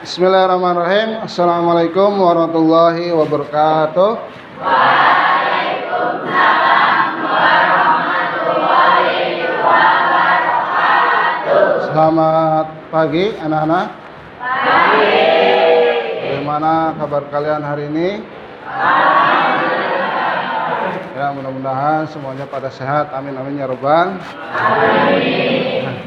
Bismillahirrahmanirrahim. Assalamualaikum warahmatullahi wabarakatuh. Waalaikumsalam warahmatullahi wabarakatuh. Selamat pagi anak-anak. Pagi. Bagaimana kabar kalian hari ini? Ya, mudah-mudahan semuanya pada sehat. Amin amin ya rabbal alamin.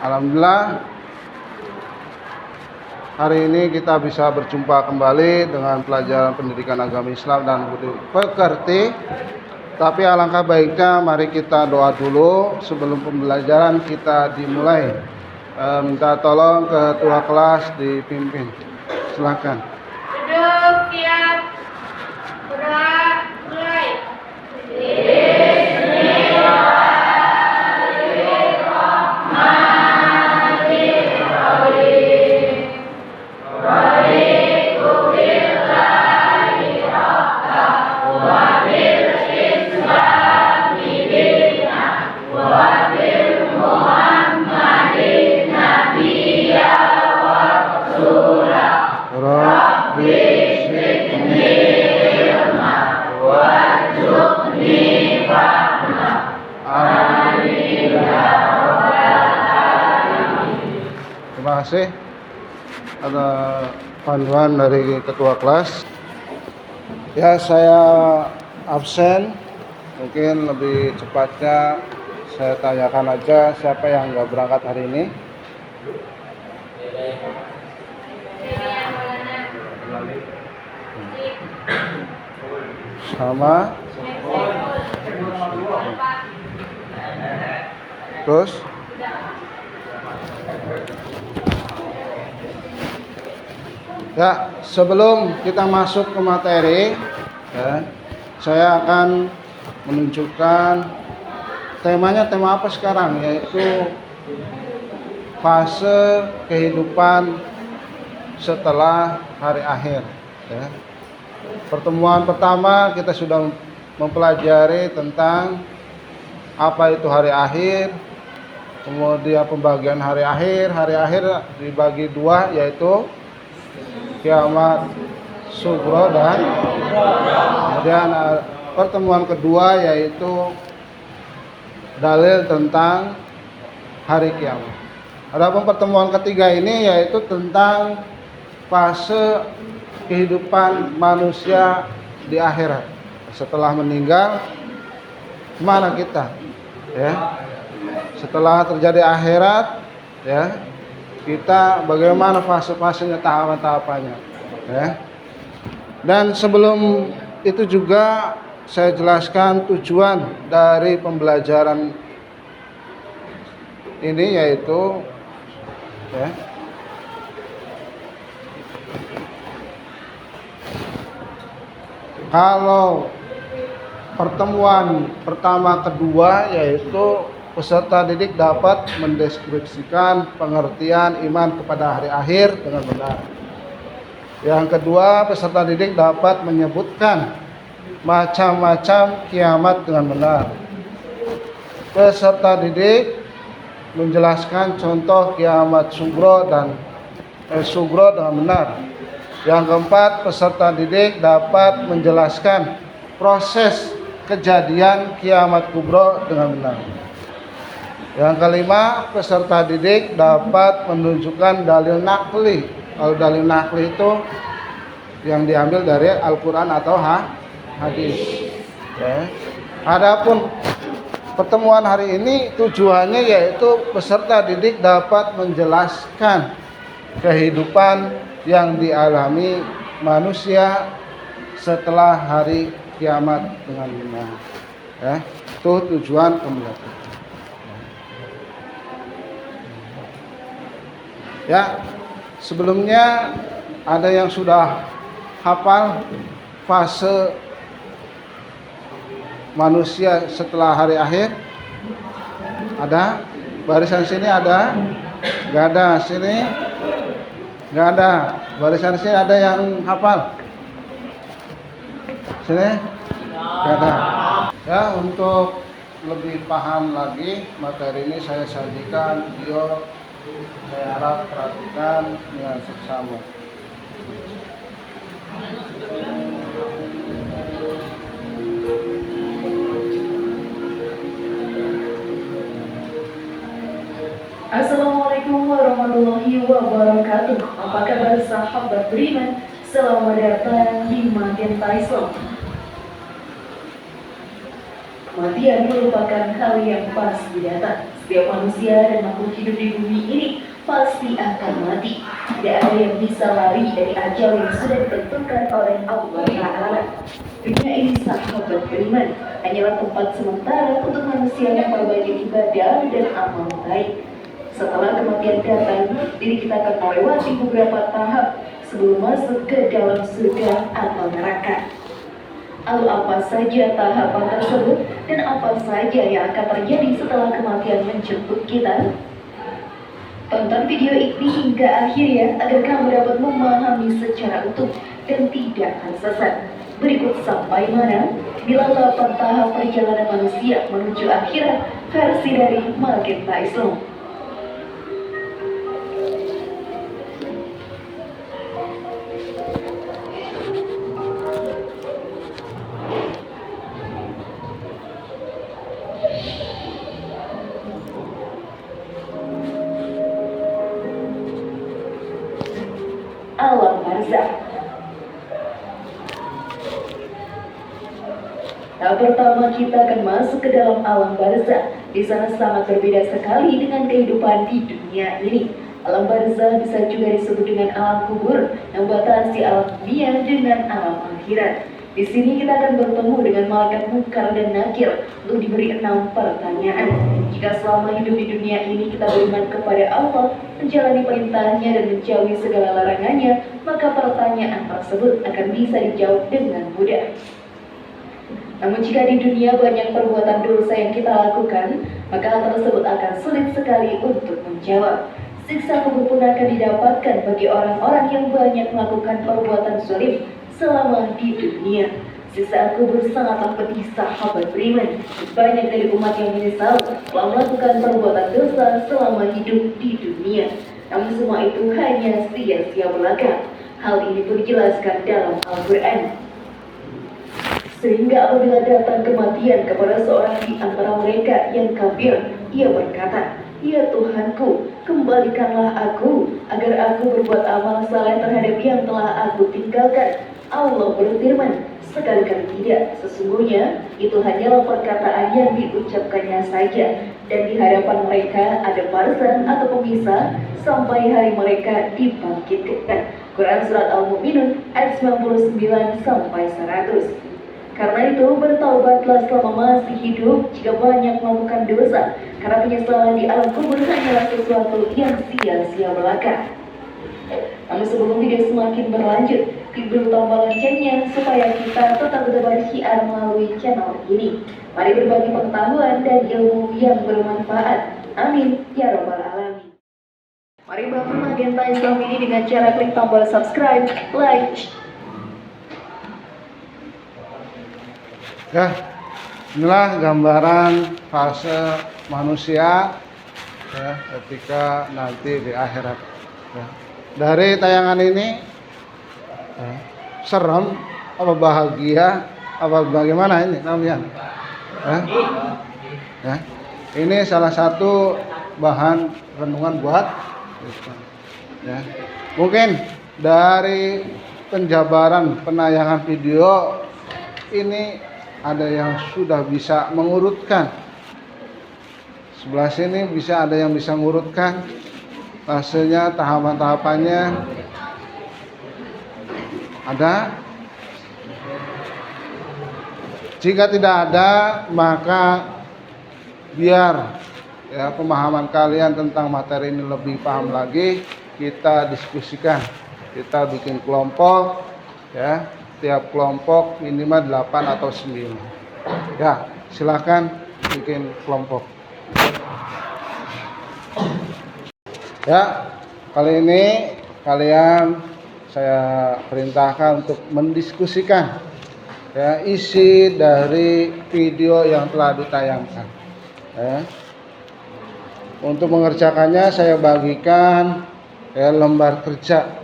Alhamdulillah. Hari ini kita bisa berjumpa kembali dengan pelajaran pendidikan agama Islam dan budi pekerti. Tapi alangkah baiknya mari kita doa dulu sebelum pembelajaran kita dimulai. Minta tolong ketua kelas dipimpin. Silakan. Duduk siap. Berdoa mulai. Terima kasih. Ada panduan dari ketua kelas. Ya, saya absen. Mungkin lebih cepatnya saya tanyakan aja siapa yang nggak berangkat hari ini. Sama. Terus ya, sebelum kita masuk ke materi, ya, saya akan menunjukkan temanya. Tema apa sekarang? Yaitu fase kehidupan setelah hari akhir, ya. Pertemuan pertama kita sudah mempelajari tentang apa itu hari akhir, kemudian pembagian hari akhir. Hari akhir dibagi dua, yaitu kiamat sugro, dan kemudian pertemuan kedua yaitu dalil tentang hari kiamat. Adapun pertemuan ketiga ini yaitu tentang fase kehidupan manusia di akhirat. Setelah meninggal, kemana kita? Ya, setelah terjadi akhirat, ya, kita bagaimana fase-fasenya, tahapan-tahapannya, ya. Dan sebelum itu juga saya jelaskan tujuan dari pembelajaran ini, yaitu, ya, kalau pertemuan pertama kedua yaitu peserta didik dapat mendeskripsikan pengertian iman kepada hari akhir dengan benar. Yang kedua, peserta didik dapat menyebutkan macam-macam kiamat dengan benar. Peserta didik menjelaskan contoh kiamat sugro dengan benar. Yang keempat, peserta didik dapat menjelaskan proses kejadian kiamat kubro dengan benar. Yang kelima, peserta didik dapat menunjukkan dalil nakli. Kalau dalil nakli itu yang diambil dari Al-Quran atau hadis. Ya. Adapun pertemuan hari ini tujuannya yaitu peserta didik dapat menjelaskan kehidupan yang dialami manusia setelah hari kiamat dengan benar. Ya, itu tujuan pembelajaran. Ya, sebelumnya ada yang sudah hafal fase manusia setelah hari akhir? Ada? Barisan sini ada? Gak ada. Sini? Gak ada. Barisan sini ada yang hafal? Sini? Gak ada. Ya, untuk lebih paham lagi materi ini saya sajikan video Saya harap perhatikan dengan seksama. Assalamualaikum warahmatullahi wabarakatuh. Apa kabar sahabat beriman? Selamat datang di Magenta Islam. Kematian merupakan hal yang pasti datang. Setiap manusia dan makhluk hidup di bumi ini pasti akan mati. Tidak ada yang bisa lari dari ajal yang sudah ditentukan oleh Allah Ta'ala. Dunia ini sahabat beriman hanyalah tempat sementara untuk manusia yang memperbaiki ibadah dan amal baik. Setelah kematian datang, diri kita akan melewati beberapa tahap sebelum masuk ke dalam surga atau neraka. Lalu apa saja tahapan tersebut dan apa saja yang akan terjadi setelah kematian menjemput kita? Tonton video ini hingga akhir ya, agar kamu dapat memahami secara utuh dan tidak tersesat. Berikut sampai mana? Bila 8 tahap perjalanan manusia menuju akhirat versi dari Magenta Islam. Alam barzakh. Tahap pertama kita akan masuk ke dalam alam barzakh. Di sana sangat berbeda sekali dengan kehidupan di dunia ini. Alam barzakh bisa juga disebut dengan alam kubur, yang membatasi alam dunia dengan alam akhirat. Di sini kita akan bertemu dengan malaikat Munkar dan Nakir untuk diberi 6 pertanyaan. Jika selama hidup di dunia ini kita beriman kepada Allah, menjalani perintahnya dan menjauhi segala larangannya, maka pertanyaan tersebut akan bisa dijawab dengan mudah. Namun jika di dunia banyak perbuatan dosa yang kita lakukan, maka hal tersebut akan sulit sekali untuk menjawab. Siksa kubur pun akan didapatkan bagi orang-orang yang banyak melakukan perbuatan zalim selama di dunia. Siksa kubur sangatlah pedih sahabat beriman. Banyak dari umat yang menyesal telah melakukan perbuatan dosa selama hidup di dunia. Namun semua itu hanya sia-sia belaka. Hal ini pun dijelaskan dalam Al-Quran. Sehingga apabila datang kematian kepada seorang di antara mereka yang kafir, ia berkata, "Ya Tuhanku, kembalikanlah aku agar aku berbuat amal saleh terhadap yang telah aku tinggalkan." Allah berfirman, "Sekali-kali tidak, sesungguhnya itu hanyalah perkataan yang diucapkannya saja, dan di hadapan mereka ada barzan atau pemisah sampai hari mereka dibangkitkan." Quran Surat Al-Mu'minun ayat 99 sampai 100. Karena itu bertaubatlah selama masih hidup jika banyak melakukan dosa, karena penyesalan di alam kubur hanyalah sesuatu yang sia-sia belaka. Namun sebelum video semakin berlanjut, klik dulu tombol loncengnya supaya kita tetap berdebar syiar melalui channel ini. Mari berbagi pengetahuan dan ilmu yang bermanfaat. Amin ya robbal alamin. Mari bangun Magenta Islam ini dengan cara klik tombol subscribe, like. Ya, inilah gambaran fase manusia ya, ketika nanti di akhirat. Ya. Dari tayangan ini ya, serem apa bahagia apa bagaimana ini namanya? Ya. Ya. Ini salah satu bahan renungan buat ya. Mungkin dari penjabaran penayangan video ini ada yang sudah bisa mengurutkan. Sebelah sini bisa ada yang bisa mengurutkan fasenya, tahapan-tahapannya. Ada. Jika tidak ada, maka biar ya pemahaman kalian tentang materi ini lebih paham lagi, kita diskusikan. Kita bikin kelompok ya. Tiap kelompok minimal 8 atau 9. Ya, silakan bikin kelompok. Ya, kali ini kalian saya perintahkan untuk mendiskusikan ya isi dari video yang telah ditayangkan. Ya. Untuk mengerjakannya saya bagikan lembar kerja.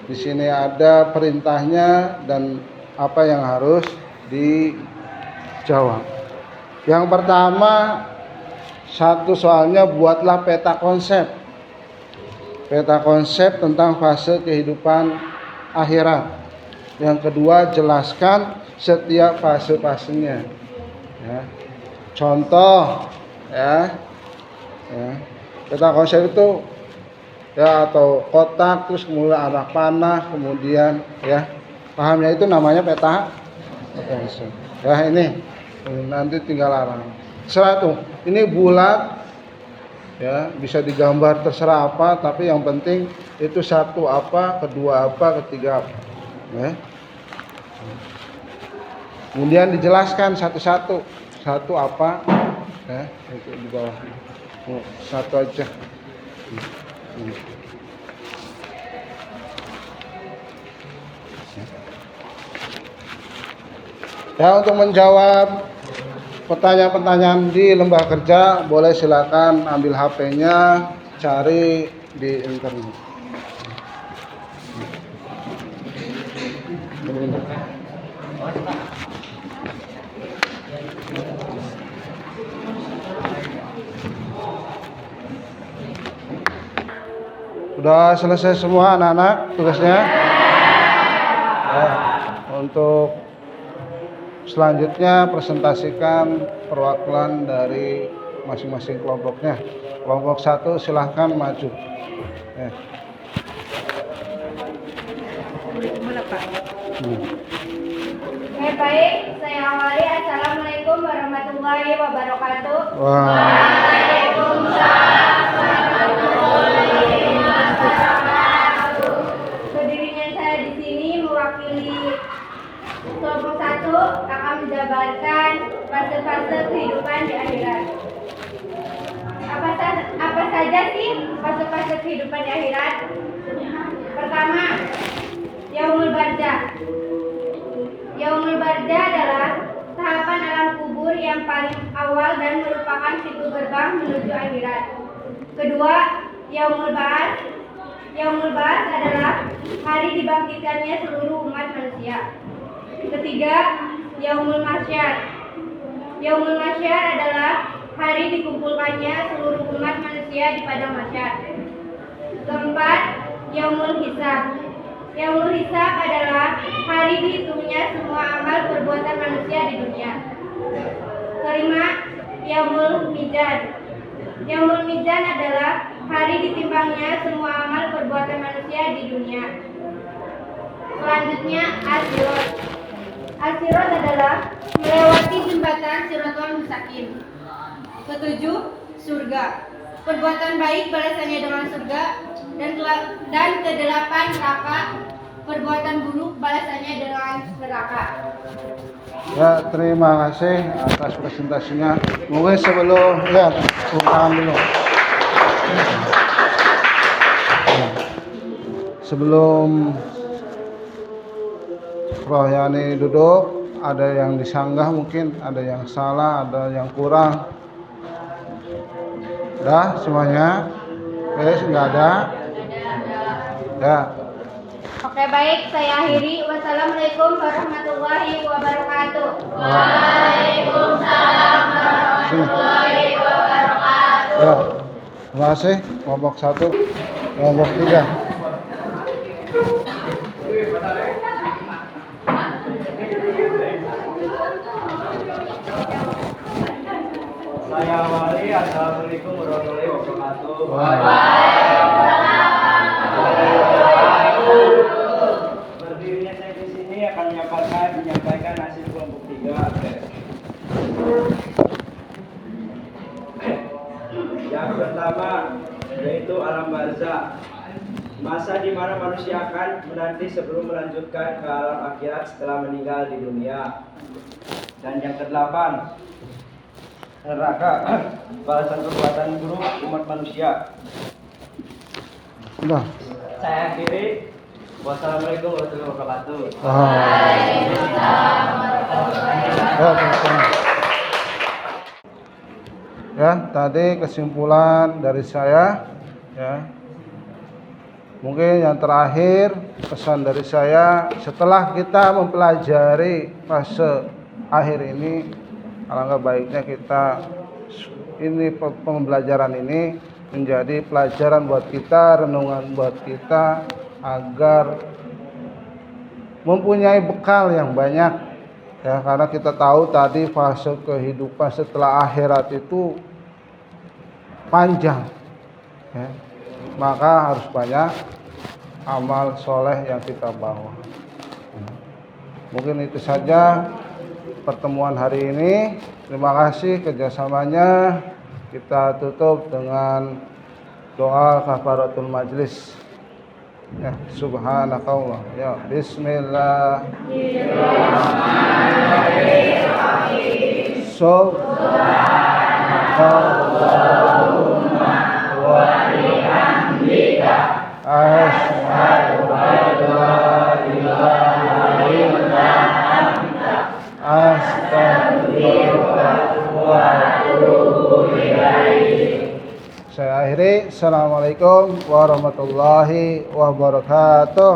Di sini ada perintahnya dan apa yang harus dijawab. Yang pertama, satu soalnya buatlah peta konsep. Peta konsep tentang fase kehidupan akhirat. Yang kedua, jelaskan setiap fase-fasenya. Ya. Contoh, ya. Peta konsep itu ya atau kotak, terus kemudian arah panah, kemudian ya pahamnya itu namanya peta konsep. Ya ini nanti tinggal arah. Terserah tuh. Ini bulat, ya bisa digambar terserah apa, tapi yang penting itu satu apa, kedua apa, ketiga apa. Ya. Kemudian dijelaskan satu-satu, satu apa, ya itu di bawah. Satu aja. Ya, untuk menjawab pertanyaan-pertanyaan di lembar kerja, boleh silakan ambil HP-nya, cari di internet. Sudah selesai semua anak-anak tugasnya? Ya, untuk selanjutnya presentasikan perwakilan dari masing-masing kelompoknya. Kelompok 1 silahkan maju. Ya. Baik, saya awali. Assalamualaikum warahmatullahi wabarakatuh. Waalaikumsalam. Berdirinya saya di sini mewakili kelompok 1 akan menjabarkan fase-fase kehidupan di akhirat. Apa saja sih fase-fase kehidupan di akhirat? Pertama, Yaumul Barzah. Yaumul Barzah adalah tahapan alam kubur yang paling awal dan merupakan pintu gerbang menuju akhirat. Kedua, Yaumul Ba'ats. Yaumul Ba'ats adalah hari dibangkitkannya seluruh umat manusia. Ketiga, Yaumul Mahsyar. Yaumul Mahsyar adalah hari dikumpulkannya seluruh umat manusia di padang mahsyar. Keempat, Yaumul Hisab. Yaumul Hisab adalah hari dihitungnya semua amal perbuatan manusia di dunia. Kelima, Yaumul Mizan. Yaumul Mizan adalah hari ditimbangnya semua amal perbuatan manusia di dunia. Selanjutnya, As-Sirat. As-Sirat adalah melewati jembatan Siratul Mustaqim. Ketujuh, surga. Perbuatan baik balasannya dengan surga. Dan kedelapan, neraka. Perbuatan buruk balasannya dengan neraka. Ya, terima kasih atas presentasinya. Mungkin sebelum ya, tepuk tangan dulu. Sebelum Rohyani duduk, ada yang disanggah mungkin, ada yang salah, ada yang kurang. Dah semuanya? Enggak ada? Ya. Oke, baik, saya akhiri. Wassalamualaikum warahmatullahi wabarakatuh. Waalaikumsalam warahmatullahi wabarakatuh. Ya. Terima kasih kelompok 1, kelompok 3. Saya awali. Assalamualaikum warahmatullahi wabarakatuh. Berdirinya saya di sini akan menyampaikan hasil kelompok 3. Yang pertama yaitu alam barzah. Masa di mana manusia akan menanti sebelum melanjutkan ke alam akhirat setelah meninggal di dunia. Dan yang ke-8, neraka, balasan perbuatan buruk umat manusia. Udah. Saya akhiri. Wassalamualaikum warahmatullahi wabarakatuh. Waalaikumsalam warahmatullahi wabarakatuh. Ya, tadi kesimpulan dari saya ya. Mungkin yang terakhir pesan dari saya, setelah kita mempelajari fase akhir ini, alangkah baiknya pembelajaran ini menjadi pelajaran buat kita, renungan buat kita agar mempunyai bekal yang banyak ya, karena kita tahu tadi fase kehidupan setelah akhirat itu panjang ya. Maka harus banyak amal soleh yang kita bawa. Mungkin itu saja pertemuan hari ini. Terima kasih kerjasamanya. Kita tutup dengan doa kafaratul majlis. Ya, subhanakallah. Ya, bismillah. Subhanakallahumma wa bihamdika asyhadu an la ilaha illa anta astaghfiruka wa atubu ilaik. Saya akhiri. Assalamualaikum warahmatullahi wabarakatuh.